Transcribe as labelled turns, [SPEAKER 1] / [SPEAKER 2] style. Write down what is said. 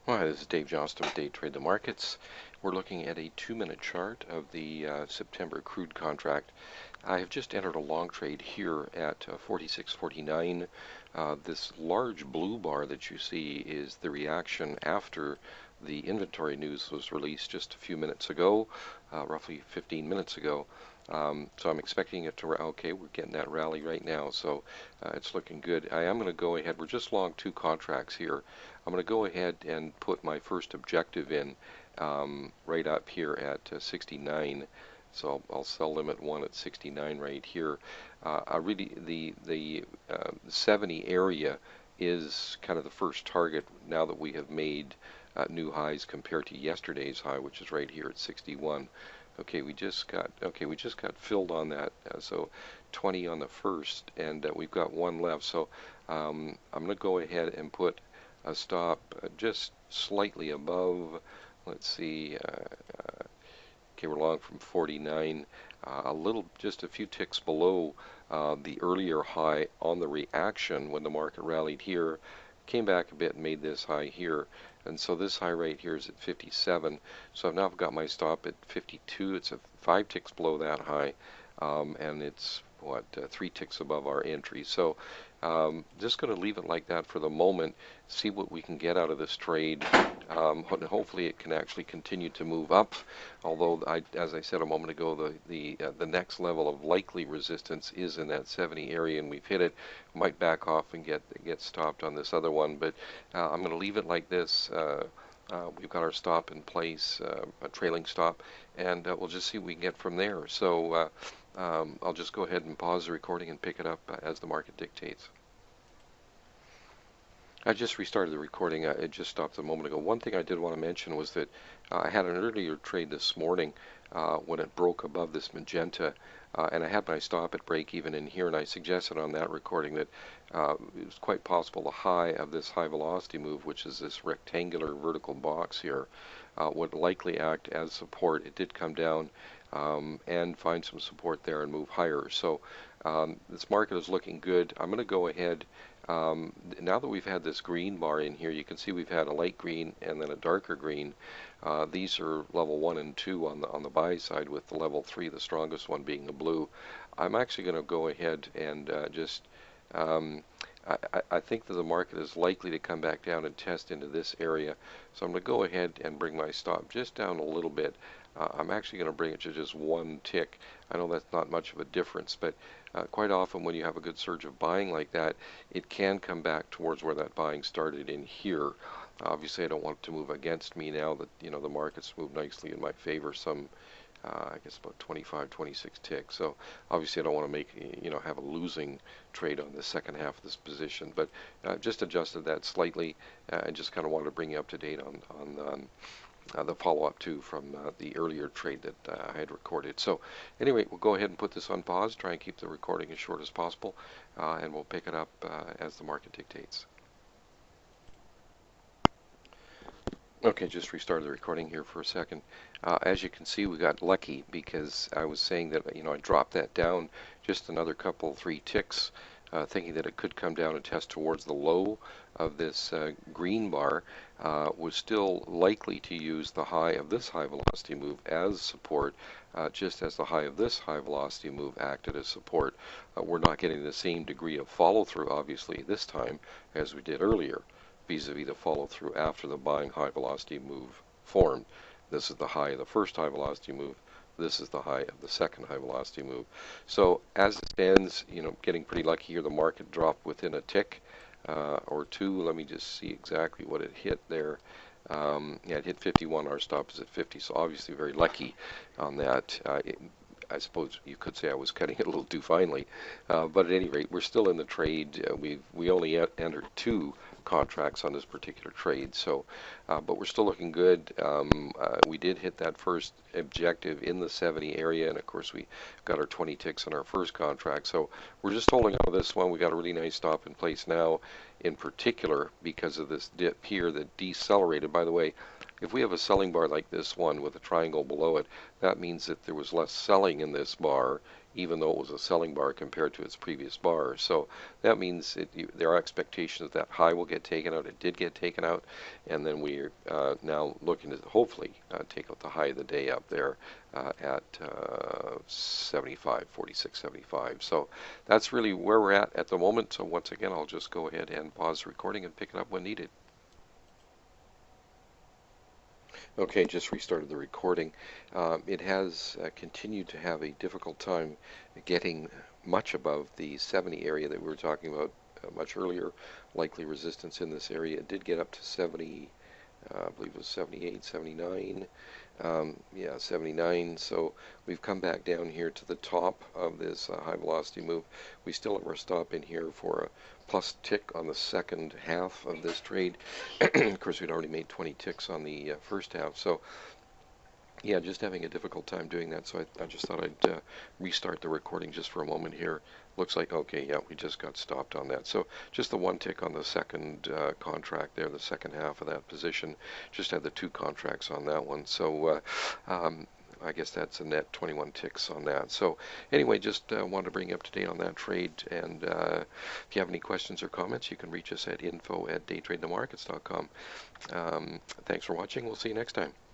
[SPEAKER 1] Hi, this is Dave Johnston with Day Trade the Markets. We're looking at a 2-minute chart of the September crude contract. I have just entered a long trade here at 46.49. This large blue bar that you see is the reaction after the inventory news was released just a few minutes ago, roughly 15 minutes ago. So I'm expecting it to, okay, we're getting that rally right now, so it's looking good. I am going to go ahead, we're just long two contracts here. I'm going to go ahead and put my first objective in right up here at 69. So I'll sell limit 1 at 69 right here. I really the 70 area is kind of the first target now that we have made new highs compared to yesterday's high, which is right here at 61. Okay, we just got filled on that. So 20 on the first, and we've got one left. So I'm going to go ahead and put a stop just slightly above. Let's see. Okay, we're long from 49, just a few ticks below the earlier high on the reaction when the market rallied here, came back a bit and made this high here. And so this high right here is at 57. So I've now got my stop at 52. It's 5 ticks below that high, and it's what 3 ticks above our entry. So just going to leave it like that for the moment. See what we can get out of this trade. Hopefully it can actually continue to move up. Although, as I said a moment ago, the next level of likely resistance is in that 70 area, and we've hit it. Might back off and get stopped on this other one, but I'm going to leave it like this. We've got our stop in place, a trailing stop, and we'll just see what we can get from there. So I'll just go ahead and pause the recording and pick it up as the market dictates. I just restarted the recording. It just stopped a moment ago. One thing I did want to mention was that I had an earlier trade this morning when it broke above this magenta, and I had my stop at break even in here, and I suggested on that recording that it was quite possible the high of this high velocity move, which is this rectangular vertical box here, would likely act as support. It did come down and find some support there and move higher. So this market is looking good. I'm going to go ahead. Now that we've had this green bar in here, you can see we've had a light green and then a darker green. These are level 1 and 2 on the buy side, with the level 3, the strongest one, being the blue. I'm actually going to go ahead and I think that the market is likely to come back down and test into this area. So I'm going to go ahead and bring my stop just down a little bit. I'm actually going to bring it to just 1 tick. I know that's not much of a difference, but quite often when you have a good surge of buying like that, it can come back towards where that buying started in here. Obviously, I don't want it to move against me now that the market's moved nicely in my favor. I guess about 25, 26 ticks. So obviously, I don't want to make have a losing trade on the second half of this position. But just adjusted that slightly, and just kind of wanted to bring you up to date on the follow-up too from the earlier trade that I had recorded. So anyway, we'll go ahead and put this on pause, try and keep the recording as short as possible, and we'll pick it up as the market dictates. Okay, just restarted the recording here for a second. As you can see, we got lucky because I was saying that I dropped that down just another couple, 3 ticks, thinking that it could come down and test towards the low of this green bar. Was still likely to use the high of this high velocity move as support, just as the high of this high velocity move acted as support. We're not getting the same degree of follow through, obviously, this time as we did earlier, vis-a-vis the follow through after the buying high velocity move formed. This is the high of the first high velocity move. This is the high of the second high velocity move. So as it stands, getting pretty lucky here. The market dropped within a tick or two. Let me just see exactly what it hit there. Yeah, it hit 51. Our stop is at 50. So obviously very lucky on that. I suppose you could say I was cutting it a little too finely, but at any rate, we're still in the trade. We only entered 2 contracts on this particular trade, so but we're still looking good. We did hit that first objective in the 70 area, and of course we got our 20 ticks on our first contract. So we're just holding on to this one. We got a really nice stop in place now, in particular because of this dip here that decelerated. By the way, if we have a selling bar like this one with a triangle below it, that means that there was less selling in this bar even though it was a selling bar compared to its previous bar. So that means there are expectations that high will get taken out. It did get taken out, and then we're now looking to hopefully take out the high of the day up there at 75, 46.75. So that's really where we're at the moment. So once again, I'll just go ahead and pause the recording and pick it up when needed. Okay, just restarted the recording. It has continued to have a difficult time getting much above the 70 area that we were talking about much earlier. Likely resistance in this area. It did get up to 70, I believe it was 78, 79. Yeah, 79. So we've come back down here to the top of this high velocity move. We still have our stop in here for a plus tick on the second half of this trade. Of course, we'd already made 20 ticks on the first half. So yeah, just having a difficult time doing that. So I just thought I'd restart the recording just for a moment here. Looks like, okay, yeah, we just got stopped on that. So just the one tick on the second contract there, the second half of that position. Just had the two contracts on that one. So I guess that's a net 21 ticks on that. So anyway, just wanted to bring you up to date on that trade. And if you have any questions or comments, you can reach us at info@daytradingthemarkets.com. Thanks for watching. We'll see you next time.